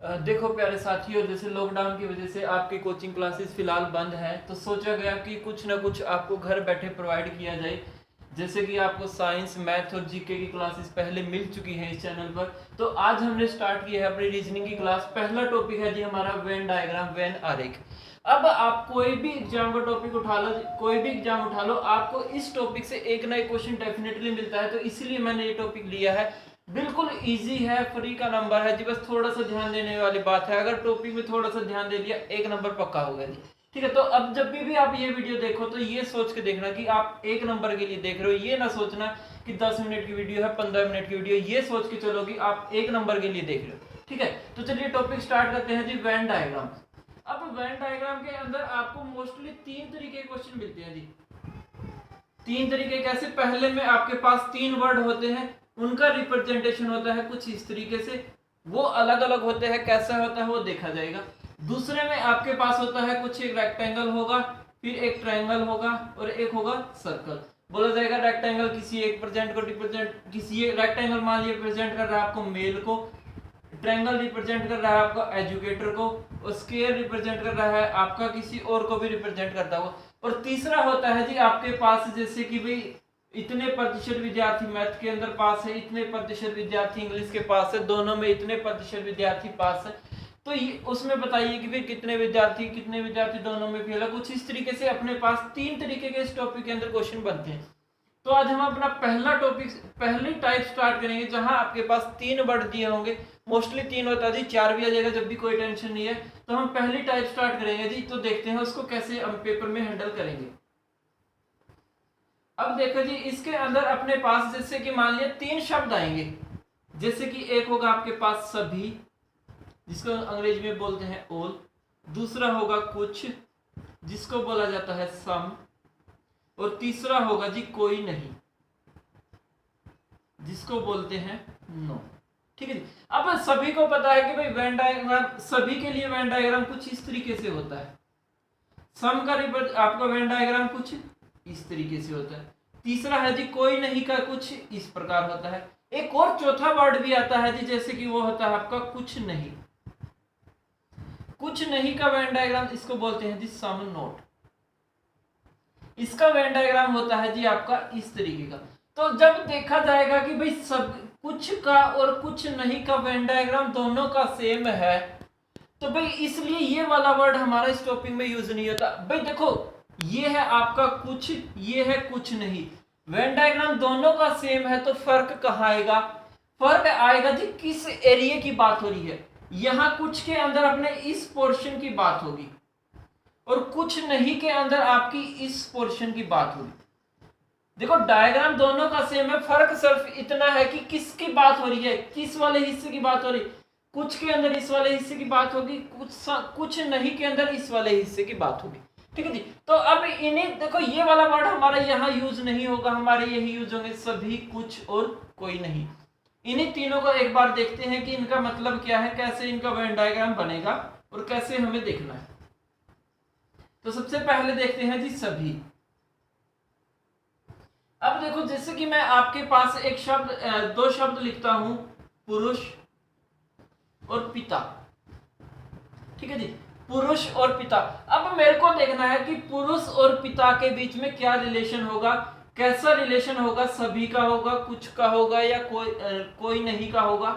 देखो प्यारे साथियों, जैसे लॉकडाउन की वजह से आपकी कोचिंग क्लासेस फिलहाल बंद है, तो सोचा गया कि कुछ ना कुछ आपको घर बैठे प्रोवाइड किया जाए। जैसे कि आपको साइंस, मैथ और जीके की क्लासेस पहले मिल चुकी हैं इस चैनल पर, तो आज हमने स्टार्ट की है अपनी रीजनिंग की क्लास। पहला टॉपिक है जी हमारा वेन डायग्राम, वेन आरेख। अब आप कोई भी एग्जाम का टॉपिक उठा लो, कोई भी एग्जाम उठा लो, आपको इस टॉपिक से एक ना एक क्वेश्चन डेफिनेटली मिलता है। तो इसीलिए मैंने ये टॉपिक लिया है। बिल्कुल इजी है, फ्री का नंबर है जी, बस थोड़ा सा ध्यान देने वाली बात है। अगर टॉपिक में थोड़ा सा ध्यान दे दिया, एक नंबर पक्का होगा जी। ठीक है, तो अब जब भी आप ये वीडियो देखो तो ये सोच के देखना कि आप एक नंबर के लिए देख रहे हो। ये ना सोचना कि 10 मिनट की वीडियो है, 15 मिनट की वीडियो, ये सोच के चलो कि आप एक नंबर के लिए देख रहे हो। ठीक है, तो चलिए टॉपिक स्टार्ट करते हैं जी, वेन डायग्राम। अब वेन डायग्राम के अंदर आपको मोस्टली 3 तरीके के क्वेश्चन मिलते हैं जी। 3 तरीके कैसे? पहले में आपके पास 3 वर्ड होते हैं, उनका रिप्रेजेंटेशन होता है कुछ इस तरीके से, वो अलग अलग होते हैं, कैसा होता है वो देखा जाएगा। दूसरे में आपके पास होता है कुछ, एक रेक्टेंगल होगा, फिर एक ट्रायंगल होगा और एक होगा सर्कल। बोला जाएगा रेक्टेंगल किसी एक प्रेजेंट को रिप्रेजेंट, किसी एक रेक्टेंगल मान लिया प्रेजेंट कर रहा है आपको मेल को, ट्रायंगल रिप्रेजेंट कर रहा है आपका एजुकेटर को, और स्क्वायर रिप्रेजेंट कर रहा है आपका किसी और को भी रिप्रेजेंट करता हुआ। और तीसरा होता है जी आपके पास, जैसे कि भाई इतने प्रतिशत विद्यार्थी मैथ के अंदर पास है, इतने प्रतिशत विद्यार्थी इंग्लिश के पास है, दोनों में इतने प्रतिशत विद्यार्थी पास है, तो ये उसमें बताइए कि भाई कितने विद्यार्थी दोनों में फेल है। कुछ इस तरीके से अपने पास 3 तरीके के इस टॉपिक के अंदर क्वेश्चन बनते हैं। तो आज हम अपना पहला टॉपिक, पहली टाइप स्टार्ट करेंगे, जहां आपके पास 3 वर्ड दिए होंगे। मोस्टली 3 होता है जी, 4 भी आ जाएगा जब भी, कोई टेंशन नहीं है। तो हम पहली टाइप स्टार्ट करेंगे जी, तो देखते हैं उसको कैसे हम पेपर में हैंडल करेंगे। अब देखो जी, इसके अंदर अपने पास जैसे कि मान लिया 3 शब्द आएंगे। जैसे कि एक होगा आपके पास सभी, जिसको अंग्रेजी में बोलते हैं ऑल। दूसरा होगा कुछ, जिसको बोला जाता है सम। और तीसरा होगा जी कोई नहीं, जिसको बोलते हैं नो। ठीक है जी। अब सभी को पता है कि भाई वेन डायग्राम, सभी के लिए वेन डायग्राम कुछ इस तरीके से होता है। सम का आपका वेन डायग्राम कुछ इस तरीके से होता है। तीसरा है जी कोई नहीं का कुछ इस प्रकार होता है। एक और चौथा वर्ड भी आता है जी, जैसे कि वो होता है आपका कुछ नहीं। कुछ नहीं का वेन डायग्राम इसको बोलते हैं जी सम नोट। इसका वेन डायग्राम होता है जी आपका इस तरीके का। तो जब देखा जाएगा कि भाई सब कुछ का और कुछ नहीं का वेन डायग्राम दोनों का सेम है, तो भाई इसलिए ये वाला वर्ड हमारा इस टॉपिक में यूज नहीं होता। भाई देखो, ये है आपका कुछ, ये है कुछ नहीं, वेन डायग्राम दोनों का सेम है, तो फर्क कहाँ आएगा? फर्क आएगा जी किस एरिया की बात हो रही है। यहां कुछ के अंदर अपने इस पोर्शन की बात होगी, और कुछ नहीं के अंदर आपकी इस पोर्शन की बात होगी। देखो कुछ दोनों का सेम है, फर्क सिर्फ इतना है कि किसकी बात हो रही है, किस वाले हिस्से की बात हो रही है। कुछ के अंदर इस वाले हिस्से की बात होगी, कुछ नहीं के अंदर इस वाले हिस्से की बात होगी। ठीक है जी। तो अब इन्हें देखो, ये वाला वर्ड हमारा यहाँ यूज नहीं होगा, हमारे यही यूज होंगे सभी, कुछ और कोई नहीं। इन्हीं तीनों को एक बार देखते हैं कि इनका मतलब क्या है, कैसे इनका वेन डायग्राम बनेगा और कैसे हमें देखना है। तो सबसे पहले देखते हैं जी सभी। अब देखो, जैसे कि मैं आपके पास एक शब्द, 2 शब्द लिखता हूं, पुरुष और पिता। ठीक है जी, पुरुष और पिता। अब मेरे को देखना है कि पुरुष और पिता के बीच में क्या रिलेशन होगा, कैसा रिलेशन होगा, सभी का होगा, कुछ का होगा, या कोई नहीं का होगा।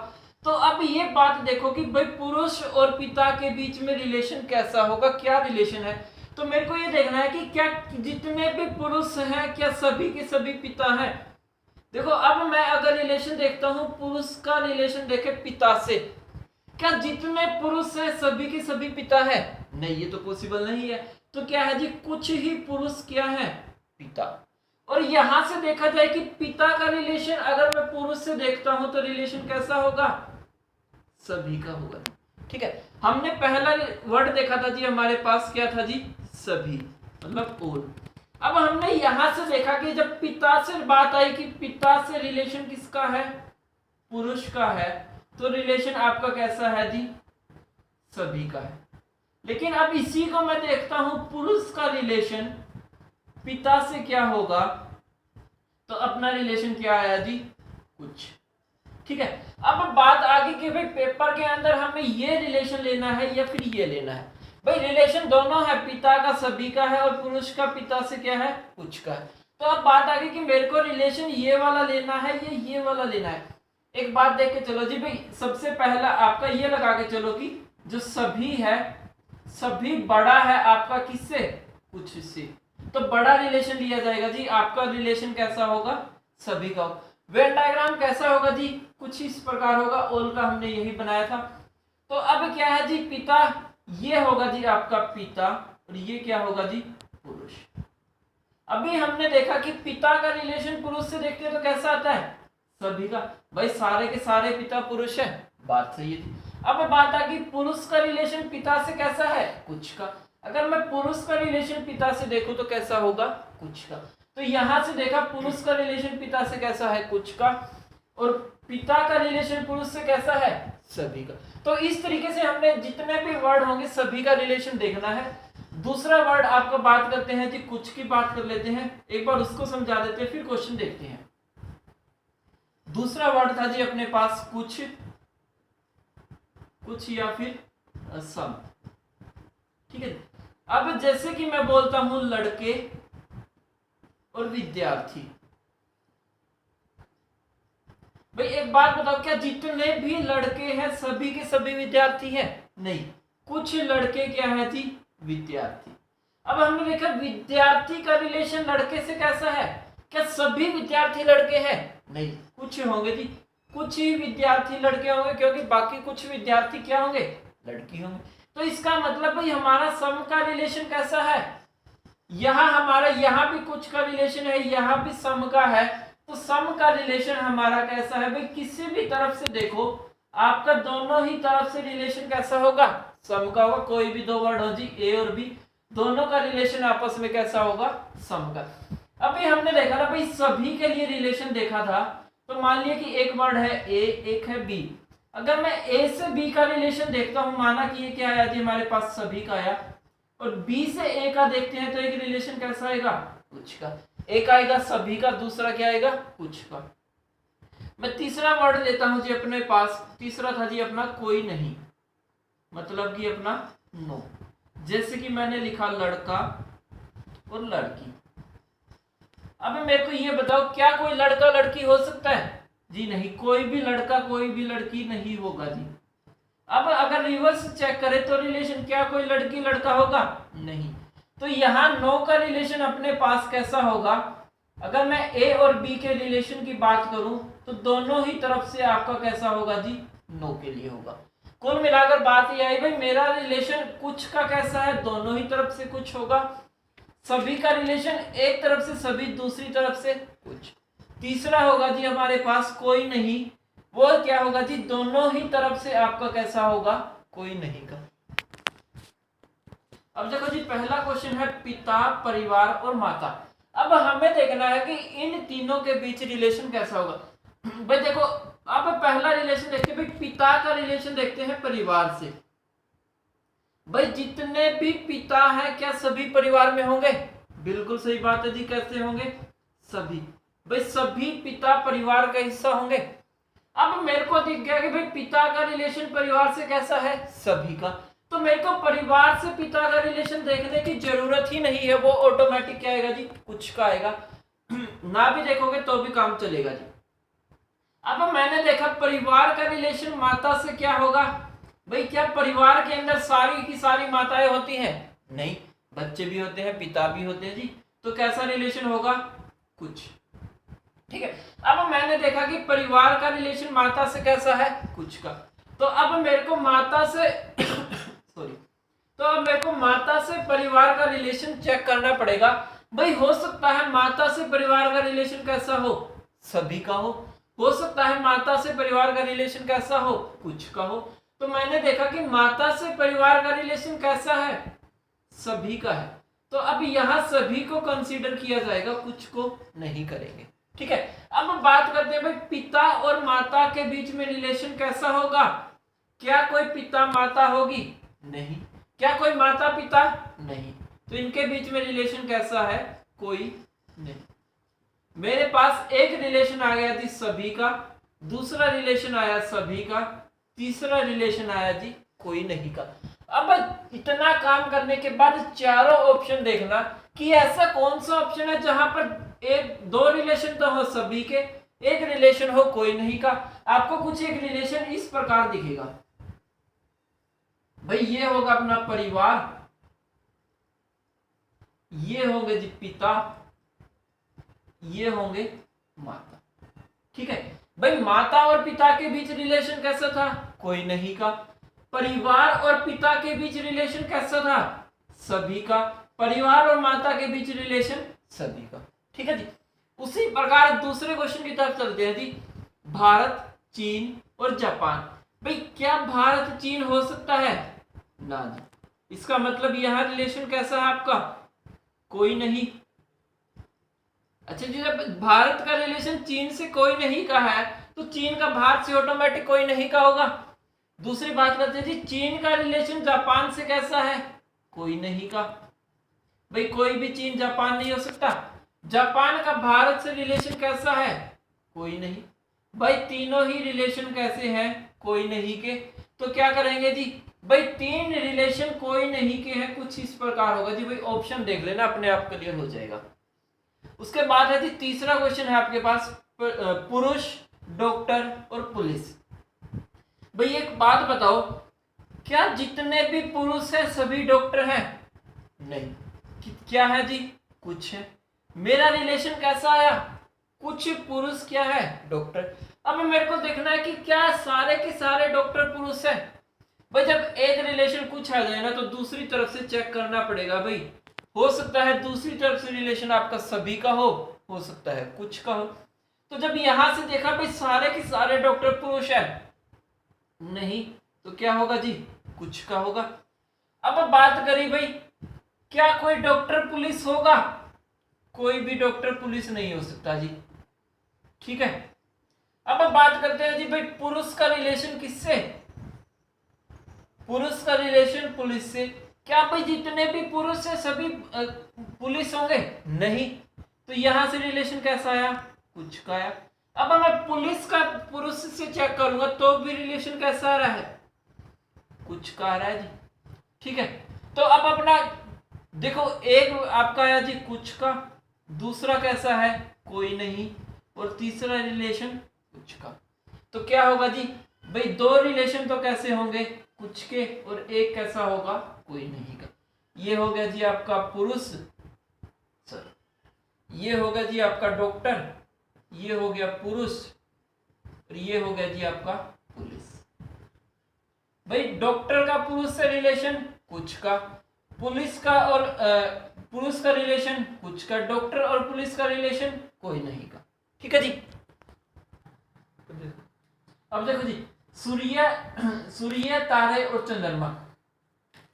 तो अब ये बात देखो कि भाई पुरुष और पिता के बीच में रिलेशन कैसा होगा, क्या रिलेशन है। तो मेरे को ये देखना है कि क्या जितने भी पुरुष हैं, क्या सभी के सभी पिता हैं। देखो, अब मैं अगर रिलेशन देखता हूं, पुरुष का रिलेशन देखे पिता से, क्या जितने पुरुष हैं सभी के सभी पिता है? नहीं, ये तो पॉसिबल नहीं है। तो क्या है जी, कुछ ही पुरुष क्या है, पिता। और यहां से देखा जाए कि पिता का रिलेशन अगर मैं पुरुष से देखता हूं तो रिलेशन कैसा होगा, सभी का होगा। ठीक है, हमने पहला वर्ड देखा था जी, हमारे पास क्या था जी, सभी, मतलब ऑल। अब हमने यहां से देखा कि जब पिता से बात आई कि पिता से रिलेशन किसका है, पुरुष का है, तो रिलेशन आपका कैसा है जी, सभी का है। लेकिन अब इसी को मैं देखता हूं, पुरुष का रिलेशन पिता से क्या होगा, तो अपना रिलेशन क्या आया जी, कुछ। ठीक है। अब बात आगे कि भाई पेपर के अंदर हमें ये रिलेशन लेना है या फिर ये लेना है। भाई रिलेशन दोनों है, पिता का सभी का है और पुरुष का पिता से क्या है, कुछ का है। तो अब बात आगे कि मेरे को रिलेशन ये वाला लेना है या ये वाला लेना है। एक बात देख के चलो जी भाई, सबसे पहला आपका ये लगा के चलो कि जो सभी है, सभी बड़ा है आपका किससे, कुछ से, तो बड़ा रिलेशन लिया जाएगा जी। आपका रिलेशन कैसा होगा, सभी का। वेन डायग्राम कैसा होगा जी, कुछ इस प्रकार होगा। ऑल का हमने यही बनाया था। तो अब क्या है जी, पिता ये होगा जी आपका पिता और ये क्या होगा जी, पुरुष। अभी हमने देखा कि पिता का रिलेशन पुरुष से देखते हैं तो कैसा आता है, सभी का। भाई सारे के सारे पिता पुरुष है, बात सही है। अब बात आ गई पुरुष का रिलेशन पिता से कैसा है, कुछ का। अगर मैं पुरुष का रिलेशन पिता से देखूं तो कैसा होगा, कुछ का। तो यहां से देखा पुरुष का रिलेशन पिता से कैसा है, कुछ का, और पिता का रिलेशन पुरुष से कैसा है, सभी का। तो इस तरीके से हमने जितने भी वर्ड होंगे सभी का रिलेशन देखना है। दूसरा वर्ड आपका बात करते हैं जी, कुछ की बात कर लेते हैं, एक बार उसको समझा देते हैं फिर क्वेश्चन देखते हैं। दूसरा वर्ड था जी अपने पास कुछ, कुछ या फिर सब, ठीक है। अब जैसे कि मैं बोलता हूं लड़के और विद्यार्थी। भाई एक बात बताओ, क्या जितने भी लड़के हैं सभी के सभी विद्यार्थी हैं, नहीं, कुछ लड़के क्या है जी, विद्यार्थी। अब हमने देखा विद्यार्थी का रिलेशन लड़के से कैसा है, क्या सभी विद्यार्थी लड़के हैं, नहीं, कुछ होंगे जी, कुछ ही विद्यार्थी लड़के होंगे क्योंकि बाकी कुछ विद्यार्थी क्या होंगे, लड़की होंगे। तो इसका मतलब भाई हमारा सम का रिलेशन कैसा है, यहां हमारा, यहां भी कुछ का रिलेशन है, यहां भी सम का है। तो सम का रिलेशन हमारा कैसा है भाई, किसी भी तरफ से देखो आपका दोनों ही तरफ से रिलेशन कैसा होगा, सम का होगा। कोई भी दो वर्ड हो जी, ए और बी, दोनों का रिलेशन आपस में कैसा होगा, सम का। अभी हमने देखा ना भाई सभी के लिए रिलेशन देखा था, तो मान लिया कि एक वर्ड है ए, एक है बी। अगर मैं ए से बी का रिलेशन देखता हूं, माना कि ये क्या आया जी हमारे पास सभी का आया, और बी से ए का देखते हैं तो एक रिलेशन कैसा आएगा, कुछ का। एक आएगा सभी का, दूसरा क्या आएगा, कुछ का। मैं तीसरा वर्ड लेता हूं जी अपने पास, तीसरा था जी अपना कोई नहीं, मतलब कि अपना नो। जैसे कि मैंने लिखा लड़का और लड़की। अब मेरे को ये बताओ, क्या कोई लड़का लड़की हो सकता है जी, नहीं, कोई भी लड़का कोई भी लड़की नहीं होगा जी। अब अगर रिवर्स चेक करें तो रिलेशन, क्या कोई लड़की लड़का होगा, नहीं। तो यहाँ नो का रिलेशन अपने पास कैसा होगा, अगर मैं ए और बी के रिलेशन की बात करूं तो दोनों ही तरफ से आपका कैसा होगा जी, नो के लिए होगा। कुल मिलाकर बात यह आई भाई मेरा रिलेशन कुछ का कैसा है, दोनों ही तरफ से कुछ होगा। सभी का रिलेशन एक तरफ से सभी, दूसरी तरफ से कुछ। तीसरा होगा जी हमारे पास कोई नहीं, वो क्या होगा जी, दोनों ही तरफ से आपका कैसा होगा, कोई नहीं का। अब देखो जी पहला क्वेश्चन है पिता, परिवार और माता। अब हमें देखना है कि इन तीनों के बीच रिलेशन कैसा होगा। भाई देखो अब पहला रिलेशन देखते हैं, भाई पिता का रिलेशन देखते हैं परिवार से। भाई जितने भी पिता हैं क्या सभी परिवार में होंगे, बिल्कुल सही बात है जी, कैसे होंगे, सभी। भाई सभी पिता परिवार का हिस्सा होंगे। अब मेरे को दिख गया कि भाई पिता का रिलेशन परिवार से कैसा है, सभी का। तो मेरे को परिवार से पिता का रिलेशन देखने की जरूरत ही नहीं है, वो ऑटोमेटिक क्या आएगा जी, कुछ का आएगा। ना भी देखोगे तो भी काम चलेगा जी। अब मैंने देखा परिवार का रिलेशन माता से क्या होगा, भाई क्या परिवार के अंदर सारी की सारी माताएं होती हैं, नहीं, बच्चे भी होते हैं, पिता भी होते हैं जी। तो कैसा रिलेशन होगा, कुछ, ठीक है। अब मैंने देखा कि परिवार का रिलेशन माता से कैसा है, कुछ का। तो अब मेरे को माता से सॉरी, तो अब मेरे को माता से परिवार का रिलेशन चेक करना पड़ेगा। भाई हो सकता है माता से परिवार का रिलेशन कैसा हो, सभी का हो सकता है माता से परिवार का रिलेशन कैसा हो, कुछ का हो। तो मैंने देखा कि माता से परिवार का रिलेशन कैसा है, सभी का है। तो अब यहाँ सभी को कंसीडर किया जाएगा, कुछ को नहीं करेंगे, ठीक है। अब बात करते हैं भाई पिता और माता के बीच में रिलेशन कैसा होगा। क्या कोई पिता माता होगी, नहीं। क्या कोई माता पिता, नहीं। तो इनके बीच में रिलेशन कैसा है, कोई नहीं। मेरे पास एक रिलेशन आ गया थी सभी का, दूसरा रिलेशन आया सभी का, तीसरा रिलेशन आया जी कोई नहीं का। अब इतना काम करने के बाद चारों ऑप्शन देखना कि ऐसा कौन सा ऑप्शन है जहां पर एक दो रिलेशन तो हो सभी के, एक रिलेशन हो कोई नहीं का। आपको कुछ एक रिलेशन इस प्रकार दिखेगा, भाई ये होगा अपना परिवार, ये होंगे जी पिता, ये होंगे माता। ठीक है भाई, माता और पिता के बीच रिलेशन कैसा था, कोई नहीं का। परिवार और पिता के बीच रिलेशन कैसा था, सभी का। परिवार और माता के बीच रिलेशन सभी का। ठीक है जी। उसी प्रकार दूसरे क्वेश्चन की तरफ चलते हैं जी। भारत, चीन और जापान। भाई क्या भारत चीन हो सकता है, ना जी। इसका मतलब यहां रिलेशन कैसा है आपका, कोई नहीं। अच्छा जी, जब भारत का रिलेशन चीन से कोई नहीं का है तो चीन का भारत से ऑटोमेटिक कोई नहीं का होगा। दूसरी बात करते हैं जी, चीन का रिलेशन जापान से कैसा है, कोई नहीं का। भाई कोई भी चीन जापान नहीं हो सकता। जापान का भारत से रिलेशन कैसा है, कोई नहीं। भाई तीनों ही रिलेशन कैसे हैं, कोई नहीं के। तो क्या करेंगे जी, भाई तीन रिलेशन कोई नहीं के हैं, कुछ इस प्रकार होगा जी। भाई ऑप्शन देख लेना, अपने आप क्लियर हो जाएगा। उसके बाद है जी तीसरा क्वेश्चन है आपके पास, पुरुष, डॉक्टर और पुलिस। भाई एक बात बताओ, क्या जितने भी पुरुष हैं सभी डॉक्टर हैं, नहीं। क्या है जी, कुछ है। मेरा रिलेशन कैसा आया, कुछ पुरुष क्या है, डॉक्टर। अब मेरे को देखना है कि क्या सारे के सारे डॉक्टर पुरुष हैं। भाई जब एक रिलेशन कुछ आ जाए ना तो दूसरी तरफ से चेक करना पड़ेगा। भाई हो सकता है दूसरी तरफ से रिलेशन आपका सभी का हो सकता है कुछ का हो। तो जब यहां से देखा भाई सारे के सारे डॉक्टर पुरुष है, नहीं, तो क्या होगा जी, कुछ का होगा। अब बात करी भाई क्या कोई डॉक्टर पुलिस होगा, कोई भी डॉक्टर पुलिस नहीं हो सकता जी। ठीक है, अब बात करते हैं जी भाई पुरुष का रिलेशन किससे, पुरुष का रिलेशन पुलिस से। क्या भाई जितने भी पुरुष है सभी पुलिस होंगे, नहीं। तो यहां से रिलेशन कैसा आया, कुछ का आया। अब मैं पुलिस का पुरुष से चेक करूंगा तो भी रिलेशन कैसा आ रहा है, कुछ का आ रहा है जी। ठीक है, तो अब अपना देखो, एक आपका आया जी कुछ का, दूसरा कैसा है, कोई नहीं, और तीसरा रिलेशन कुछ का। तो क्या होगा जी, भाई दो रिलेशन तो कैसे होंगे, कुछ के, और एक कैसा होगा, कोई नहीं का। ये हो गया जी आपका पुरुष, सर ये हो गया जी आपका डॉक्टर, ये हो गया पुरुष, और ये हो गया जी आपका पुलिस। भाई डॉक्टर का पुरुष से रिलेशन कुछ का, पुलिस का और पुरुष का रिलेशन कुछ का, डॉक्टर और पुलिस का रिलेशन कोई नहीं का। ठीक है जी। अब देखो जी, सूर्य, तारे और चंद्रमा।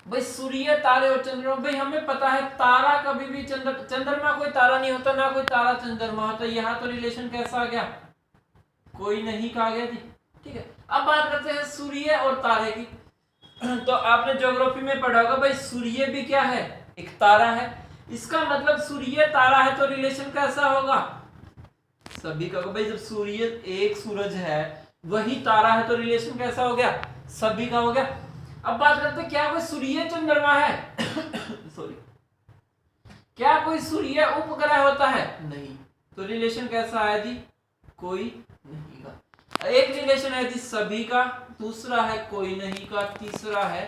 भाई सूर्य, तारे और चंद्रमा, भाई हमें पता है तारा कभी भी चंद्रमा कोई तारा नहीं होता, ना कोई तारा चंद्रमा होता। यहाँ तो रिलेशन कैसा आ गया, कोई नहीं का आ गया जी। ठीक है, अब बात करते हैं सूर्य और तारे की। तो आपने ज्योग्राफी में पढ़ा होगा भाई सूर्य भी क्या है, एक तारा है। इसका मतलब सूर्य तारा है तो रिलेशन कैसा होगा, सभी का। भाई जब सूर्य एक सूरज है वही तारा है तो रिलेशन कैसा हो गया, सभी का हो गया। अब बात करते हैं क्या कोई सूर्य चंद्रमा है सॉरी, क्या कोई सूर्य उपग्रह होता है, नहीं। तो रिलेशन कैसा आया जी, कोई नहीं का। एक रिलेशन है जी सभी का, दूसरा है कोई नहीं का, तीसरा है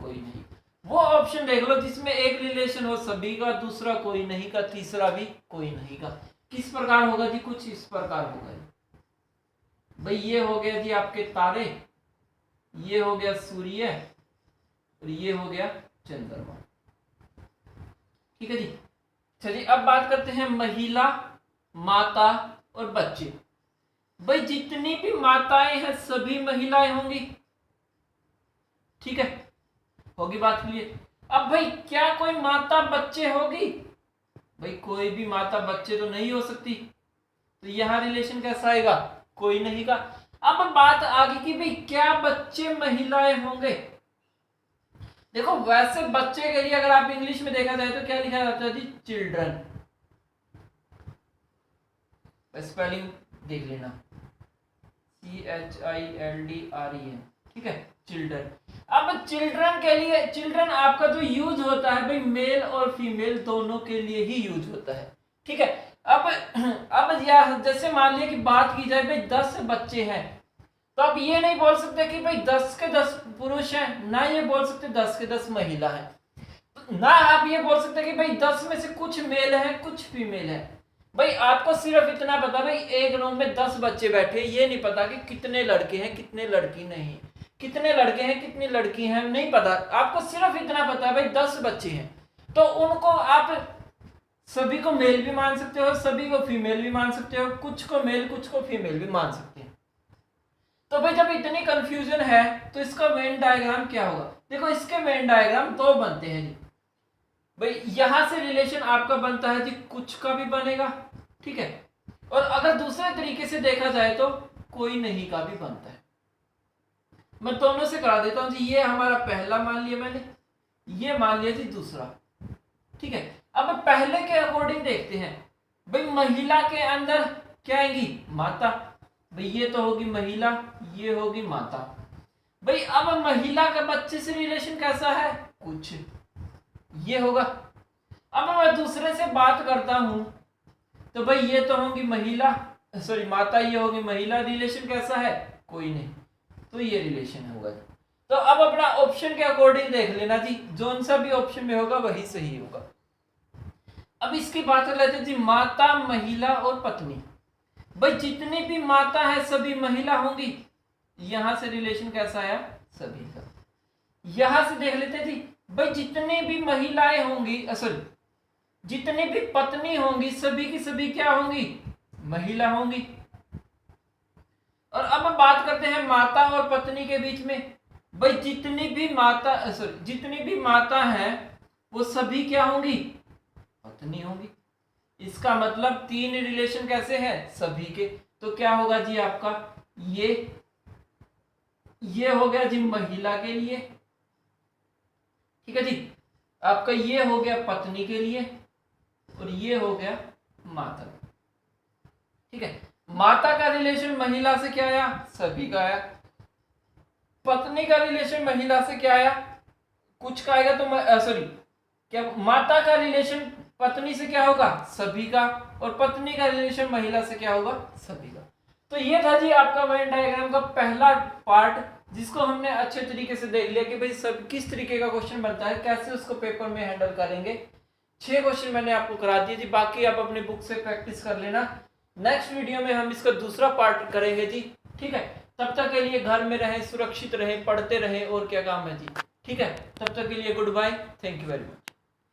कोई नहीं। वो ऑप्शन देख लो जिसमें एक रिलेशन हो सभी का, दूसरा कोई नहीं का, तीसरा भी कोई नहीं का। किस प्रकार होगा जी, कुछ इस प्रकार होगा जी। भाई ये हो गया जी आपके तारे, ये हो गया सूर्य, और ये हो गया चंद्रमा। ठीक है जी। चलिए अब बात करते हैं महिला, माता और बच्चे। भाई जितनी भी माताएं हैं सभी महिलाएं होंगी। ठीक है, होगी बात क्लियर। अब भाई क्या कोई माता बच्चे होगी, भाई कोई भी माता बच्चे तो नहीं हो सकती। तो यहां रिलेशन कैसा आएगा, कोई नहीं का। अब बात आगे की भाई क्या बच्चे महिलाएं होंगे। देखो वैसे बच्चे के लिए अगर आप इंग्लिश में देखा जाए तो क्या लिखा जाता है जी, चिल्ड्रन। स्पेलिंग देख लेना, CHILDREN, ठीक है, चिल्ड्रन। अब चिल्ड्रन के लिए, चिल्ड्रन आपका जो यूज होता है भाई मेल और फीमेल दोनों के लिए ही यूज होता है, ठीक है। अब यह जैसे मान लिया कि बात की जाए भाई 10 बच्चे हैं, तो आप ये नहीं बोल सकते कि भाई 10 के 10 पुरुष हैं, ना ये बोल सकते 10 के 10 महिला है, ना आप ये बोल सकते कि भाई 10 में से कुछ मेल है कुछ फीमेल है। भाई आपको सिर्फ इतना पता भाई एक रूम में 10 बच्चे बैठे, ये नहीं पता कि कितने लड़के हैं कितने लड़की नहीं, कितने लड़के हैं कितनी लड़की हैं नहीं पता, आपको सिर्फ इतना पता है भाई 10 बच्चे हैं, तो उनको आप सभी को मेल भी मान सकते हो, सभी को फीमेल भी मान सकते हो, कुछ को मेल कुछ को फीमेल भी मान सकते हैं। तो भाई जब इतनी कंफ्यूजन है तो इसका वेन डायग्राम क्या होगा? देखो इसके वेन डायग्राम दो बनते हैं जी। भाई यहां से रिलेशन आपका बनता है जी कुछ का भी बनेगा, ठीक है, और अगर दूसरे तरीके से देखा जाए तो कोई नहीं का भी बनता है। मैं दोनों से करा देता हूं जी। ये हमारा पहला मान लिया मैंने, ये मान लिया जी दूसरा, ठीक है। अब पहले के अकॉर्डिंग देखते हैं। भाई महिला के अंदर क्या आएगी? माता। भाई ये तो होगी महिला, ये होगी माता। भाई अब महिला का बच्चे से रिलेशन कैसा है? कुछ, ये होगा। अब मैं दूसरे से बात करता हूं तो भाई ये तो होगी महिला, सॉरी माता, ये होगी महिला, रिलेशन कैसा है? कोई नहीं, तो ये रिलेशन होगा जी। तो अब अपना ऑप्शन के अकॉर्डिंग देख लेना जी, जोन सा भी ऑप्शन में होगा वही सही होगा। अब इसकी बात कर लेते हैं जी, माता, महिला और पत्नी। भाई जितनी भी माता है सभी महिला होंगी, यहां से रिलेशन कैसा आया? सभी का। यहां से देख लेते हैं जी, भाई जितनी भी महिलाएं होंगी, सॉरी जितनी भी पत्नी होंगी सभी की सभी क्या होंगी? महिला होंगी। और अब हम बात करते हैं माता और पत्नी के बीच में। भाई जितनी भी माता, सॉरी जितनी भी माता है वो सभी क्या होंगी? पत्नी होंगी। इसका मतलब तीन रिलेशन कैसे हैं? सभी के। तो क्या होगा जी आपका? ये हो गया जी महिला के लिए, ठीक है जी। आपका ये हो गया पत्नी के लिए और ये हो गया माता, ठीक है। माता का रिलेशन महिला से क्या आया? सभी का आया। पत्नी का रिलेशन महिला से क्या आया? कुछ का आएगा। तो सॉरी क्या, माता का रिलेशन पत्नी से क्या होगा? सभी का। और पत्नी का रिलेशन महिला से क्या होगा? सभी का। तो ये था जी आपका वेन डायग्राम का पहला पार्ट, जिसको हमने अच्छे तरीके से देख लिया कि भाई सब किस तरीके का क्वेश्चन बनता है, कैसे उसको पेपर में हैंडल करेंगे। 6 क्वेश्चन मैंने आपको करा दिए जी, बाकी आप अपने बुक से प्रैक्टिस कर लेना। नेक्स्ट वीडियो में हम इसका दूसरा पार्ट करेंगे जी, ठीक है। तब तक के लिए घर में रहें, सुरक्षित रहें, पढ़ते रहें, और क्या काम है जी, ठीक है। तब तक के लिए good bye, thank you very much.